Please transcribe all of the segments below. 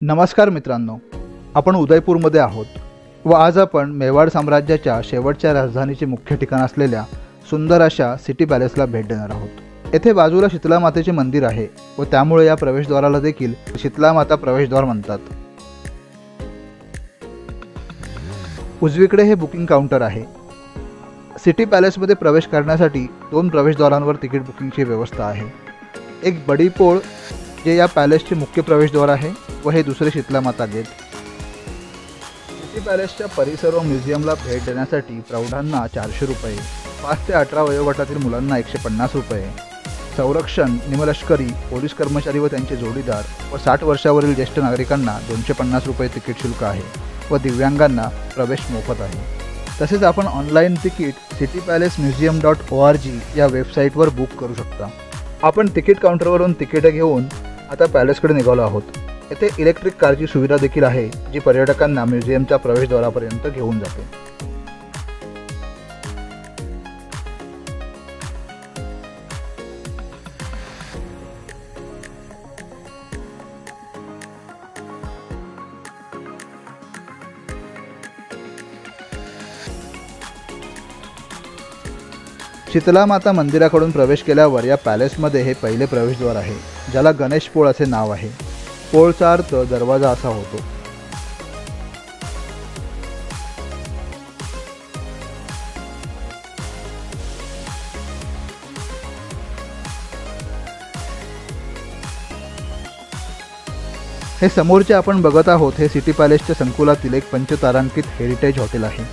नमस्कार मित्रांनो, आपण उदयपूरमध्ये आहोत व आज आपण मेवाड साम्राज्याच्या शेवटच्या राजधानीचे मुख्य ठिकाण असलेल्या सुंदर अशा सिटी पॅलेसला भेट देणार आहोत। येथे बाजूला शीतला मातेचे मंदिर आहे व त्यामुळे या प्रवेशद्वाराला देखील शीतला माता प्रवेशद्वार म्हणतात। उजवीकडे हे बुकिंग काउंटर आहे। सिटी पॅलेसमध्ये प्रवेश करण्यासाठी दोन प्रवेशद्वारांवर तिकीट बुकिंगची व्यवस्था आहे। एक बडी पोळ जे या पॅलेसचे मुख्य प्रवेशद्वार आहे व हे दुसरे शीतला माता गेट। सिटी पॅलेसच्या परिसर व म्युझियमला भेट देण्यासाठी प्रौढांना 400 रुपये, 5 ते 18 वयोगटातील मुलांना 150 रुपये, संरक्षण, निमलष्करी, पोलीस कर्मचारी व त्यांचे जोडीदार व 60 वर्षावरील ज्येष्ठ नागरिकांना 250 रुपये तिकीट शुल्क आहे व दिव्यांगांना प्रवेश मोफत आहे। तसेच आपण ऑनलाईन तिकीट citypalacemuseum.org या वेबसाईटवर बुक करू शकता। आपण तिकीट काउंटरवरून तिकीटे घेऊन आता पॅलेसकडे निघालो आहोत। येथे इलेक्ट्रिक कारची सुविधा देखील आहे जी पर्यटकांना म्युझियमच्या प्रवेशद्वारापर्यंत घेऊन जाते। शीतला माता मंदिराकडून प्रवेश केल्यावर या पॅलेसमध्ये हे पहिले प्रवेशद्वार आहे, ज्याला गणेश पोळ असे नाव आहे। पोळचा अर्थ दरवाजा असा होतो। हे समोरचे आपण बघत आहोत हे सिटी पॅलेसच्या संकुलातील एक पंचतारांकित हेरिटेज हॉटेल आहे,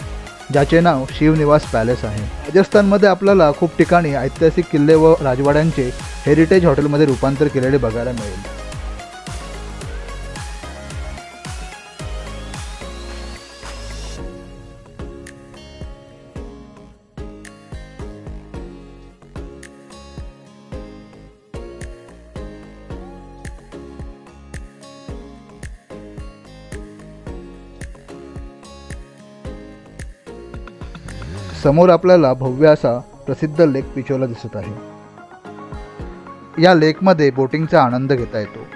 ज्याचे नाव शिवनिवास पॅलेस आहे। राजस्थानमध्ये आपल्याला खूप ठिकाणी ऐतिहासिक किल्ले व राजवाड्यांचे हेरिटेज हॉटेलमध्ये रूपांतर केलेले बघायला मिळेल। समोर आपल्याला भव्य असा प्रसिद्ध लेक पिचोला दिसत आहे। या लेकमध्ये बोटिंगचा आनंद घेता येतो।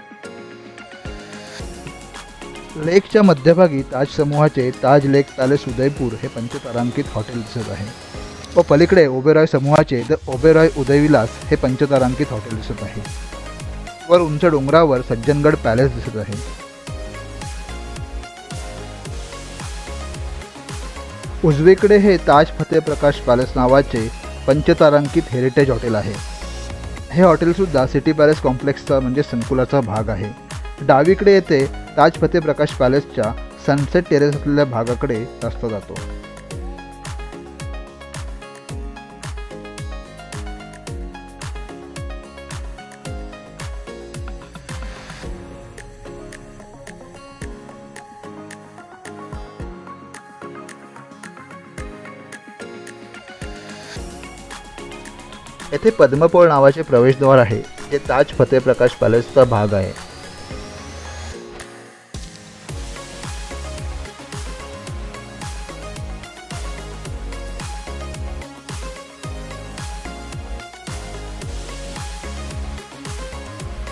लेकच्या मध्यभागी ताज समूहाचे ताज लेक पॅलेस उदयपूर हे पंचतारांकित हॉटेल दिसत आहे व पलीकडे ओबेरॉय समूहाचे द ओबेरॉय उदयविलास हे पंचतारांकित हॉटेल दिसत आहे। वर उंच डोंगरावर सज्जनगड पॅलेस दिसत आहे। उजवीकडे हे ताज फतेह प्रकाश पॅलेस नावाचे पंचतारांकित हेरिटेज हॉटेल आहे। हे हॉटेलसुद्धा सिटी पॅलेस कॉम्प्लेक्सचा म्हणजे संकुलाचा भाग आहे। डावीकडे येथे ताज फतेह प्रकाश पॅलेसच्या सनसेट टेरेस असलेल्या भागाकडे रस्ता जातो। येथे पद्मपोळ नावाचे प्रवेशद्वार आहे, जे ताज फतेह प्रकाश पॅलेसचा भाग आहे।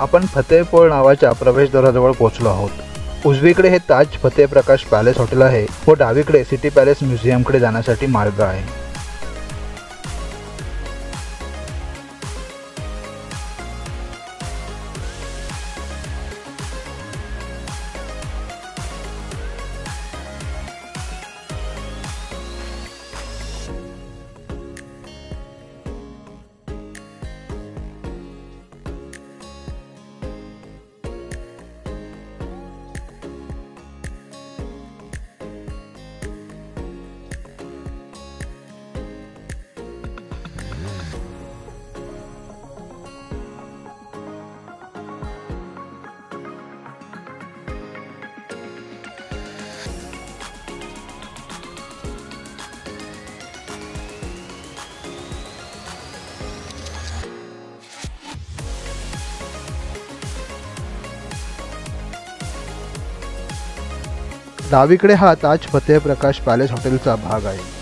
आपण फतेहपोळ नावाच्या प्रवेशद्वाराजवळ पोहोचलो आहोत। उजवीकडे हे ताज फतेह प्रकाश पॅलेस हॉटेल आहे व डावीकडे सिटी पॅलेस म्युझियमकडे जाण्यासाठी मार्ग आहे। डावीकडे हा ताज फतेह प्रकाश पॅलेस हॉटेलचा भाग आहे।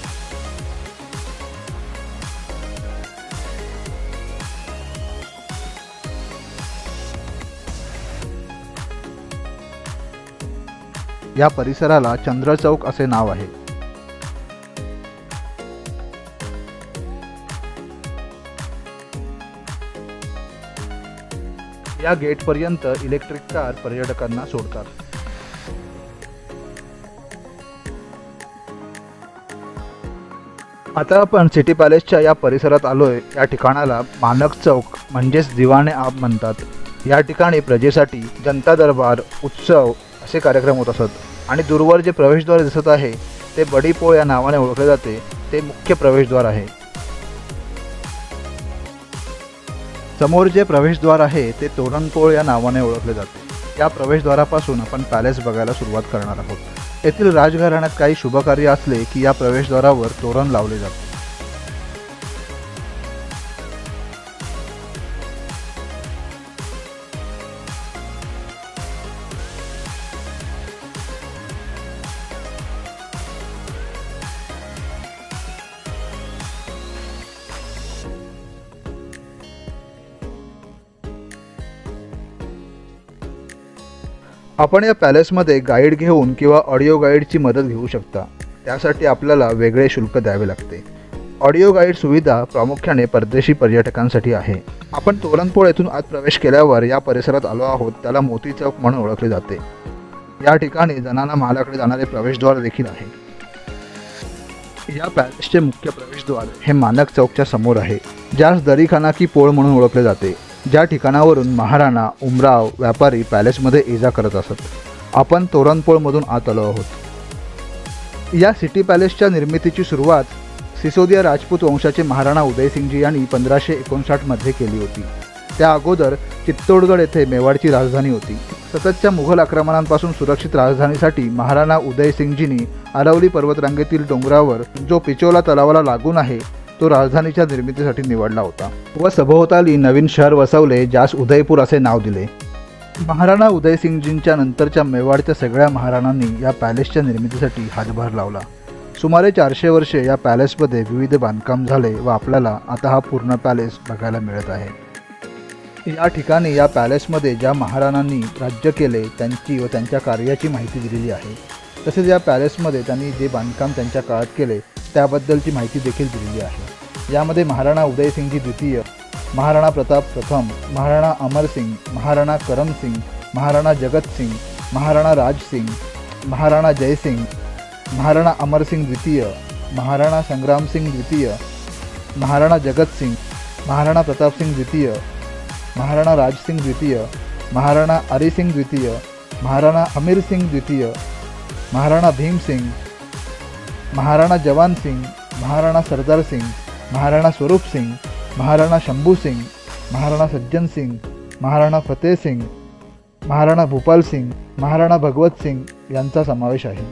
या परिसराला चंद्र चौक असे नाव आहे. या गेटपर्यंत इलेक्ट्रिक कार पर्यटकांना सोडतात. आता आपण सिटी पॅलेसच्या या परिसरात आलोय. या ठिकाणाला मानक चौक म्हणजेच दिवाने आब म्हणतात. या ठिकाणी प्रजेसाठी जनता दरबार, उत्सव असे कार्यक्रम होत असत आणि दूरवर जे प्रवेशद्वार दिसत आहे ते बडी पोळ या नावाने ओळखले जाते. ते मुख्य प्रवेशद्वार आहे. समोर जे प्रवेशद्वार आहे ते तोरणपोळ या नावाने ओळखले जाते. या प्रवेशद्वारापासून आपण पॅलेस बघायला सुरुवात करणार आहोत. येथील राजघराण्यात काही शुभकार्य असले की या प्रवेशद्वारावर तोरण लावले जाते. आपण या पॅलेसमध्ये गाईड घेऊन किंवा ऑडिओ गाईडची मदत घेऊ शकता. त्यासाठी आपल्याला वेगळे शुल्क द्यावे लागते. ऑडिओ गाईड सुविधा प्रामुख्याने परदेशी पर्यटकांसाठी आहे. आपण तोरणपोळ येथून आत प्रवेश केल्यावर या परिसरात आलो आहोत. त्याला मोती चौक म्हणून ओळखले जाते. या ठिकाणी जनाना महालाकडे जाणारे प्रवेशद्वार देखील आहे. या पॅलेसचे मुख्य प्रवेशद्वार हे मानक चौकच्या समोर आहे, ज्यास दरीखाना की पोळ म्हणून ओळखले जाते. ज्या ठिकाणावरून महाराणा, उमराव, व्यापारी पॅलेसमध्ये ये-जा करत असत. आपण तोरणपोळमधून आत आलो आहोत. या सिटी पॅलेसच्या निर्मितीची सुरुवात सिसोदिया राजपूत वंशाचे महाराणा उदयसिंगजी यांनी 1559 मध्ये केली होती. त्या अगोदर चित्तोडगड येथे मेवाडची राजधानी होती. सततच्या मुघल आक्रमणांपासून सुरक्षित राजधानीसाठी महाराणा उदयसिंगजींनी अरावली पर्वतरांगेतील डोंगरावर जो पिचोला तलावाला लागून आहे तो राजधानीच्या निर्मितीसाठी निवडला होता व सभोवताली नवीन शहर वसवले, ज्यास उदयपूर असे नाव दिले. महाराणा उदयसिंगजींच्या नंतरच्या मेवाडच्या सगळ्या महाराणांनी या पॅलेसच्या निर्मितीसाठी हातभार लावला. सुमारे 400 वर्षे या पॅलेसमध्ये विविध बांधकाम झाले व आपल्याला आता हा पूर्ण पॅलेस बघायला मिळत आहे. या ठिकाणी या पॅलेसमध्ये ज्या महाराणांनी राज्य केले त्यांची व त्यांच्या कार्याची माहिती दिलेली आहे. तसेच या पॅलेसमध्ये त्यांनी जे बांधकाम त्यांच्या काळात केले त्याबद्दलची माहिती देखील दिलेली आहे. यामध्ये महाराणा उदयसिंगजी द्वितीय, महाराणा प्रताप प्रथम, महाराणा अमरसिंग, महाराणा करमसिंग, महाराणा जगतसिंग, महाराणा राजसिंग, महाराणा जयसिंग, महाराणा अमरसिंग द्वितीय, महाराणा संग्रामसिंग द्वितीय, महाराणा जगतसिंग, महाराणा प्रतापसिंग द्वितीय, महाराणा राजसिंग द्वितीय, महाराणा अरिसिंग द्वितीय, महाराणा अमीरसिंग द्वितीय, महाराणा भीमसिंग, महाराणा जवान सिंग, महाराणा सरदार सिंग, महाराणा स्वरूप सिंग, महाराणा शंभू सिंग, महाराणा सज्जन सिंग, महाराणा फतेह सिंग, महाराणा भूपाल सिंग, महाराणा भगवत सिंग यांचा समावेश आहे.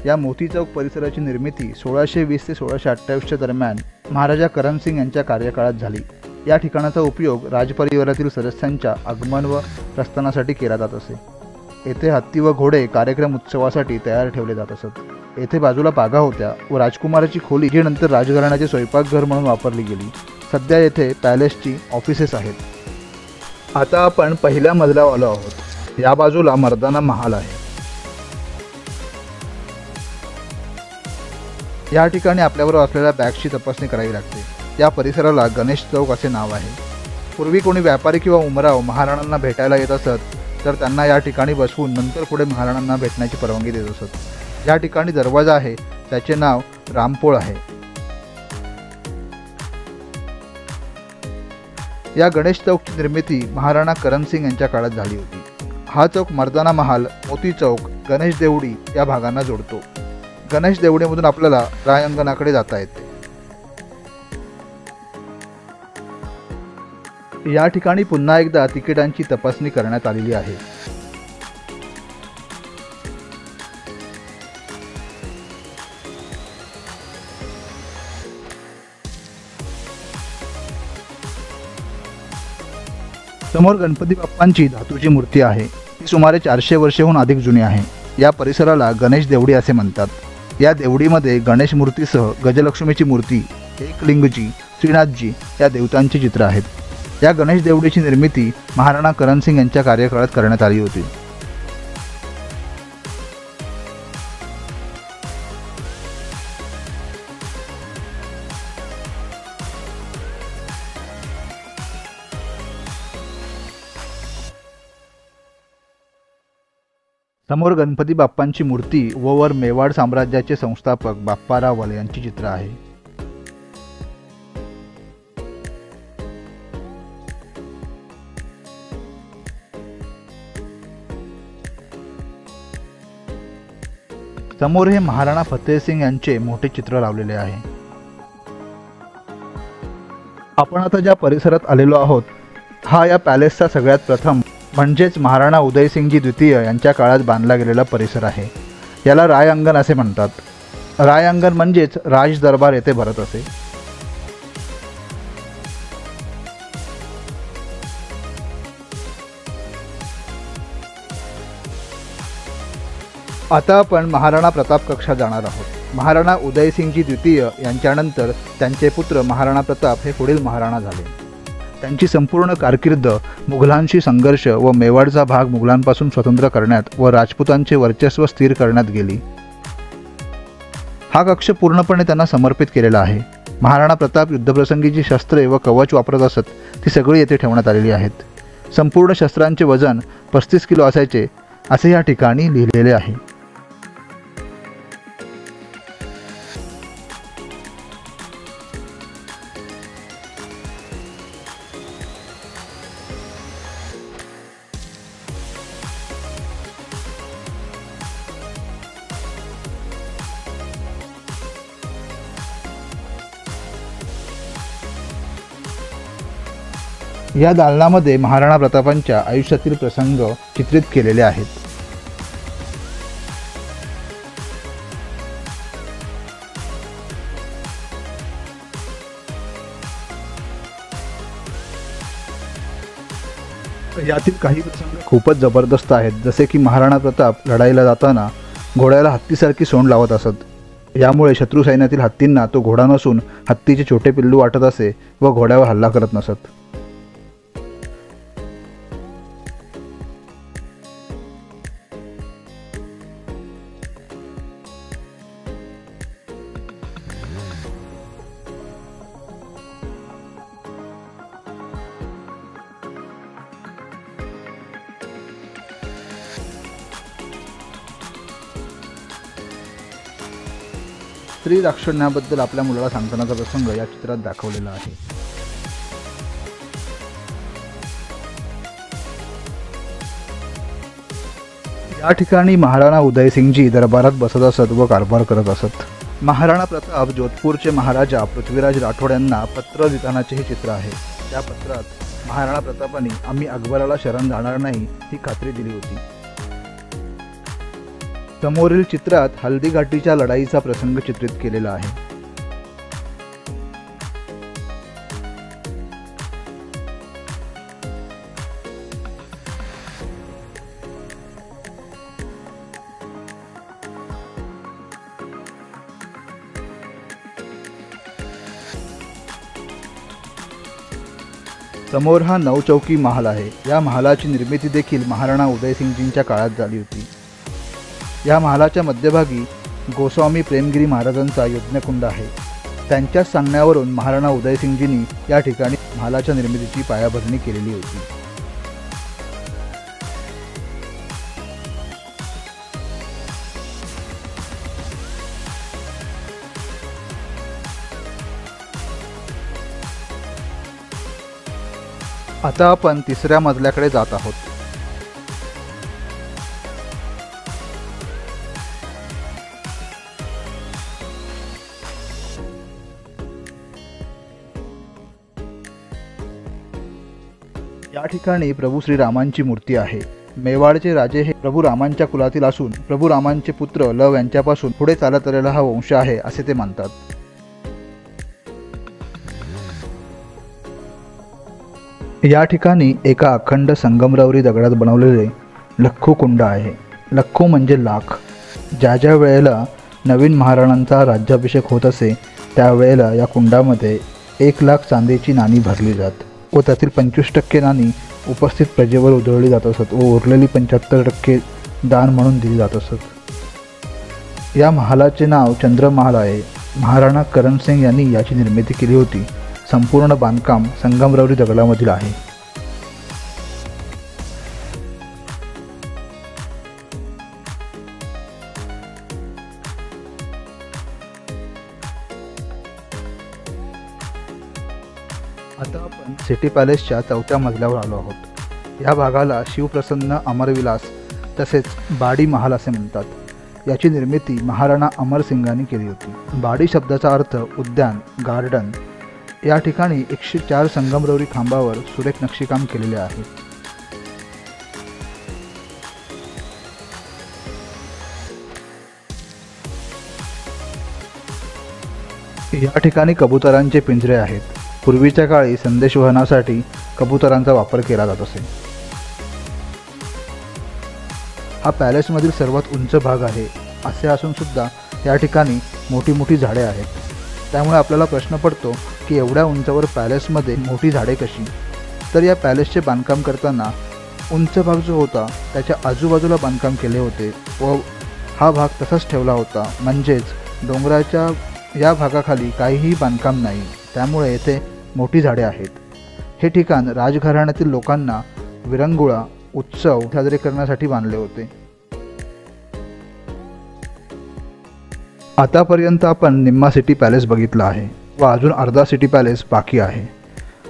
या मोती चौक परिसराची निर्मिती 1620 ते 1628च्या दरम्यान महाराजा करमसिंग यांच्या कार्यकाळात झाली. या ठिकाणाचा उपयोग राजपरिवारातील सदस्यांच्या आगमन व प्रस्थानासाठी केला जात असे. येथे हत्ती व घोडे कार्यक्रम उत्सवासाठी तयार ठेवले जात असत. येथे बाजूला बागा होत्या व राजकुमाराची खोली जी नंतर राजघराण्याचे स्वयंपाकघर म्हणून वापरली गेली. सध्या येथे पॅलेसची ऑफिसेस आहेत. आता आपण पहिल्या मजल्यावर आलो आहोत. या बाजूला मर्दाना महाल आहे. या ठिकाणी आपल्याबरोबर असलेल्या बॅग्सची तपासणी करावी लागते. या परिसराला गणेश चौक असे नाव आहे. पूर्वी कोणी व्यापारी किंवा उमराव महाराणांना भेटायला येत असत तर त्यांना या ठिकाणी बसवून नंतर पुढे महाराणांना भेटण्याची परवानगी देत असत. या ठिकाणी दरवाजा आहे त्याचे नाव रामपोळ आहे. या गणेश चौकची निर्मिती महाराणा करमसिंग यांच्या काळात झाली होती. हा चौक मर्दाना महाल, मोती चौक, गणेश देवडी या भागांना जोडतो. गणेश देवडीमधून आपल्याला रायांगणाकडे जाता येते. या ठिकाणी पुन्हा एकदा तिकिटांची तपासणी करण्यात आलेली आहे. समोर गणपती बाप्पांची धातूची मूर्ती आहे. ती सुमारे 400 वर्षेहून अधिक जुनी आहे. या परिसराला गणेश देवडी असे म्हणतात. या देवडीमध्ये गणेश मूर्तीसह गजलक्ष्मीची मूर्ती, एकलिंगजी, श्रीनाथजी या देवतांची चित्र आहेत. या गणेश देवडीची निर्मिती महाराणा करमसिंग यांच्या कार्यकाळात करण्यात आली होती. समोर गणपती बाप्पांची मूर्ती व वर मेवाड साम्राज्याचे संस्थापक बाप्पा रावल यांची चित्र आहे. समोर हे महाराणा फतेहसिंग यांचे मोठे चित्र लावलेले आहे. आपण आता ज्या परिसरात आलेलो आहोत हा या पॅलेसचा सगळ्यात प्रथम म्हणजेच महाराणा उदयसिंगजी द्वितीय यांच्या काळात बांधला गेलेला परिसर आहे. याला राय अंगण असे म्हणतात. राय अंगण म्हणजेच राज दरबार येथे भरत असे. आता आपण महाराणा प्रताप कक्षात जाणार आहोत. महाराणा उदयसिंगजी द्वितीय यांच्यानंतर त्यांचे पुत्र महाराणा प्रताप हे पुढील महाराणा झाले. त्यांची संपूर्ण कारकीर्द मुघलांशी संघर्ष व मेवाडचा भाग मुघलांपासून स्वतंत्र करण्यात व राजपुतांचे वर्चस्व स्थिर करण्यात गेली. हा कक्ष पूर्णपणे त्यांना समर्पित केलेला आहे. महाराणा प्रताप युद्धप्रसंगी जी शस्त्रे व कवच वापरत असत ती सगळी येथे ठेवण्यात आलेली आहेत. संपूर्ण शस्त्रांचे वजन 35 किलो असायचे असे या ठिकाणी लिहिलेले आहे. या दालनामध्ये महाराणा प्रतापांच्या आयुष्यातील प्रसंग चित्रित केलेले आहेत. यातील काही प्रसंग खूपच जबरदस्त आहेत. जसे की महाराणा प्रताप लढाईला जाताना घोड्याला हत्तीसारखी सोंड लावत असत. यामुळे शत्रू सैन्यातील हत्तींना तो घोडा नसून हत्तीचे छोटे पिल्लू वाटत असे व घोड्यावर हल्ला करत नसत. स्त्री दाक्षिण्याबद्दल आपल्या मुलाला सांगतानाचा प्रसंग या चित्रात दाखवलेला आहे. या ठिकाणी महाराणा उदयसिंगजी दरबारात बसत असत व कारभार करत असत. महाराणा प्रताप जोधपूरचे महाराजा पृथ्वीराज राठोड यांना पत्र लिहितानाचे हे चित्र आहे. त्या पत्रात महाराणा प्रतापांनी आम्ही अकबराला शरण जाणार नाही ही खात्री दिली होती. समोरील चित्रात हल्दीघाटीच्या लढाईचा प्रसंग चित्रित केलेला आहे. समोर हा नवचौकी महाल आहे. या महालाची निर्मिती देखील महाराणा उदयसिंगजींच्या काळात झाली होती. या महालाच्या मध्यभागी गोस्वामी प्रेमगिरी महाराजांचा यज्ञकुंड आहे. त्यांच्याच सांगण्यावरून महाराणा उदयसिंगजींनी या ठिकाणी महालाच्या निर्मितीची पायाभरणी केलेली होती. आता आपण तिसऱ्या मजल्याकडे जात आहोत. या ठिकाणी प्रभू श्रीरामांची मूर्ती आहे. मेवाडचे राजे हे प्रभू रामांच्या कुलातील असून प्रभू रामांचे पुत्र लव यांच्यापासून पुढे चालत आलेला हा वंश आहे असे ते मानतात. या ठिकाणी एका अखंड संगमरवरी दगडात बनवलेले लख्खू कुंड आहे. लख्खू म्हणजे लाख. ज्या ज्या वेळेला नवीन महाराणांचा राज्याभिषेक होत असे त्यावेळेला या कुंडामध्ये 1,00,000 चांदीची नाणी भरली जात व त्यातील 25% नाणी उपस्थित प्रजेवर उधळली जात असत व उरलेली 75% दान म्हणून दिली जात असत. या महालाचे नाव चंद्रमहाल आहे. महाराणा करणसिंग यांनी याची निर्मिती केली होती. संपूर्ण बांधकाम संगमरवरी दगडामधील आहे. आता आपण सिटी पॅलेसच्या 4थ्या मजल्यावर आलो आहोत। या भागाला शिवप्रसन्न अमरविलास तसेच बाडी महाल असे म्हणतात। याची निर्मिती महाराणा अमरसिंगांनी केली होती। बाडी शब्दाचा अर्थ उद्यान, गार्डन। या ठिकाणी 104 संगमरवरी खांबावर सुरेख नक्षीकाम केलेले आहे। या ठिकाणी कबुतरांचे पिंजरे आहेत। पूर्वीच्या काळी संदेशवहनासाठी कबुतरांचा वापर केला जात असे। हा पॅलेसमधील सर्वात उंच भाग आहे। असे असून सुद्धा या ठिकाणी मोठी मोठी झाडे आहेत। त्यामुळे आपल्याला प्रश्न पडतो की एवढ्या उंचावर पॅलेसमध्ये मोठी झाडे कशी? तर या पॅलेसचे बांधकाम करताना उंच भाग जो होता त्याच्या आजूबाजूला बांधकाम केले होते व हा भाग तसाच ठेवला होता। म्हणजेच डोंगराच्या या भागाखाली काहीही बांधकाम नाही, त्यामुळे येथे मोठी झाडे आहेत। हे ठिकाण राजघराण्यातील लोकांना विरंगुळा उत्सव साजरे करण्यासाठी बांधले होते। आतापर्यंत आपण निम्मा सिटी पॅलेस बघितला आहे व अजून अर्धा सिटी पॅलेस बाकी आहे।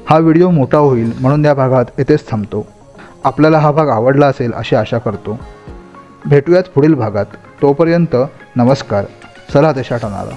हा व्हिडिओ मोठा होईल म्हणून या भागात येथेच थांबतो। आपल्याला हा भाग आवडला असेल अशी आशा करतो। भेटूयात पुढील भागात। तोपर्यंत नमस्कार। चला देशात आणारा।